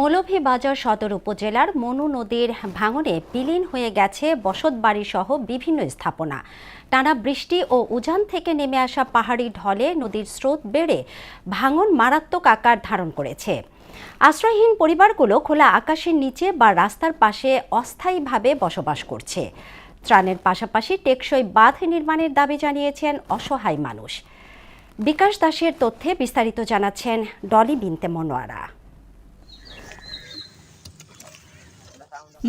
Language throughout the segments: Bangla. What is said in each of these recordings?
মৌলভীবাজার সদর উপজেলার মনু নদীর ভাঙনে বিলীন হয়ে গেছে বসতবাড়ি সহ বিভিন্ন স্থাপনা। টানা বৃষ্টি ও উজান থেকে নেমে আসা পাহাড়ি ঢলে নদীর স্রোত বেড়ে ভাঙন মারাত্মক আকার ধারণ করেছে। আশ্রয়হীন পরিবারগুলো খোলা আকাশের নিচে বা রাস্তার পাশে অস্থায়ীভাবে বসবাস করছে। ত্রাণের পাশাপাশি টেকসই বাঁধ নির্মাণের দাবি জানিয়েছেন অসহায় মানুষ। বিকাশ দাসের তথ্যে বিস্তারিত জানাচ্ছেন ডলি বিনতে মনোয়ারা।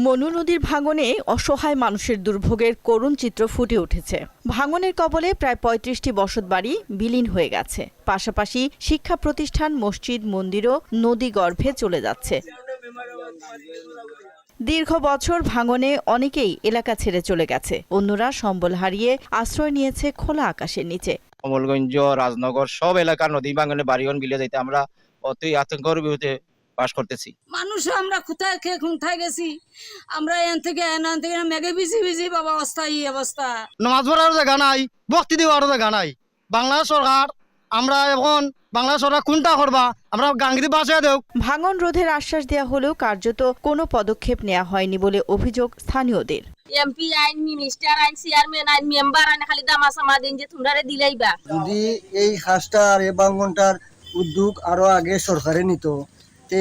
মনু নদীর ভাঙনে অসহায় মানুষের দুর্ভোগের করুণ চিত্র ফুটে উঠেছে। ভাঙনের কবলে প্রায় ৩৫টি বসতবাড়ি বিলীন হয়ে গেছে। পাশাপাশি শিক্ষা প্রতিষ্ঠান, মসজিদ, মন্দিরও নদী গর্ভে চলে যাচ্ছে। দীর্ঘ বছর ভাঙনে অনেকেই এলাকা ছেড়ে চলে গেছে, অন্যরা সম্বল হারিয়ে আশ্রয় নিয়েছে খোলা আকাশের নিচে। কমলগঞ্জ, রাজনগর সব এলাকার নদী ভাঙনে বাড়িঘর বিলে যাইতে আমরা অতি আতঙ্কের বিরুদ্ধে বাস করতেছি। মানুষ আমরা কোথায় গেছি, আমরা এখান থেকে মেঘে ভিজি বাবা অস্থায়ী অবস্থা। নামাজ পড়ার জায়গা নাই, বক্তি দেওয়ার জায়গা নাই। বাংলাদেশ সরকার আমরা এখন বাংলাদেশ সরকার কোনটা করবা, আমরা গাঙ্গি বাঁচিয়ে দেও। ভাঙন রোধের আশ্বাস দেওয়া হলেও কার্যত কোনো পদক্ষেপ নেওয়া হয়নি বলে অভিযোগ স্থানীয়দের। এমপি আইন, মিনিস্টার আইন, চেয়ারম্যান আইন, মেম্বার আইন খালি দামা সামা দিন যে তোমরা দিলাইবা। যদি এই খাসটার এই ভাঙনটার উদ্যোগ আরো আগে সরকারে নিত,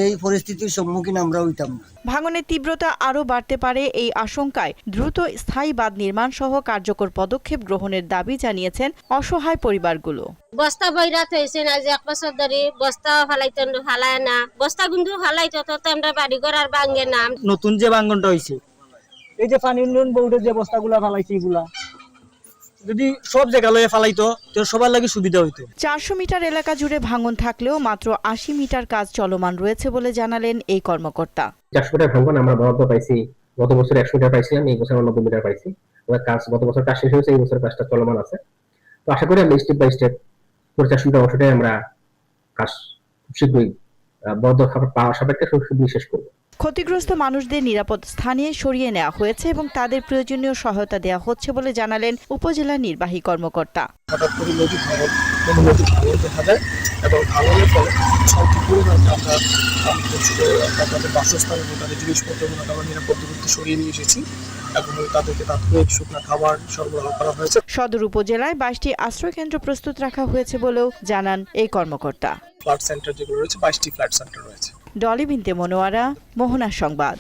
এই পরিস্থিতির সম্মুখীন আমরা হইতাম না। ভাঙনের তীব্রতা আরও বাড়তে পারে এই আশঙ্কায় দ্রুত স্থায়ী বাঁধ নির্মাণ সহ কার্যকর পদক্ষেপ গ্রহণের দাবি জানিয়েছেন অসহায় পরিবারগুলো। বস্তা বইরা থইছে না, যে এক বছর ধরে বস্তা ফালায় না, বস্তা কিন্তু ফালাইতো তো আমরা বাড়ি ঘর আর ভাঙে না। নতুন যে ভাঙনটা হয়েছে, এই যে পানি উন্নয়ন বোর্ডের যে বস্তাগুলা ফালাইছে, এগুলা যদি সব জায়গা লয়ে ফালাইতো তো সবার লাগে সুবিধা হইতো। ৪০০ মিটার এলাকা জুড়ে ভাঙন থাকলেও মাত্র ৮০ মিটার কাজ চলমান রয়েছে বলে জানালেন এই কর্মকর্তা। ৪০০ মিটার ভাঙন আমরা বরাদ্দ পাইছি, গত বছর ১০০ মিটার পাইছিলাম, এই বছর ৯০ মিটার পাইছি। কাজ গত বছর কাজ শেষ হয়েছে, এই বছর কাজটা চলমান আছে। তো আশা করি আমরা স্টেপ বাই স্টেপ ৪০ মিটার অংশটাই আমরা কাজ খুব শীঘ্রই বরাদ্দ পাওয়া সাপেক্ষে শীঘ্রই শেষ করব। ক্ষতিগ্রস্ত মানুষদের নিরাপদ স্থানে সরিয়ে নেওয়া হয়েছে এবং তাদের প্রয়োজনীয় সহায়তা দেওয়া হচ্ছে বলে জানালেন উপজেলা নির্বাহী কর্মকর্তা। হঠাৎ করে নদী ভাঙন দেখা যায় এবং ভাঙনের ফলে আমরা তাদের বাসস্থান এবং তাদের জিনিসপত্রগুলো আমরা নিরাপদ দূরত্বে সরিয়ে নিয়ে এসেছি এবং তাদেরকে তাৎক্ষণিক শুকনো খাবার সরবরাহ করা হয়েছে। সদর উপজেলায় ২২টি আশ্রয়কেন্দ্র প্রস্তুত রাখা হয়েছে বলেও জানান এই কর্মকর্তা। ফ্ল্যাট সেন্টার যেগুলো রয়েছে, ২২টি ফ্ল্যাট সেন্টার রয়েছে। ডলি বিনতে মনোয়ারা, মোহনা সংবাদ।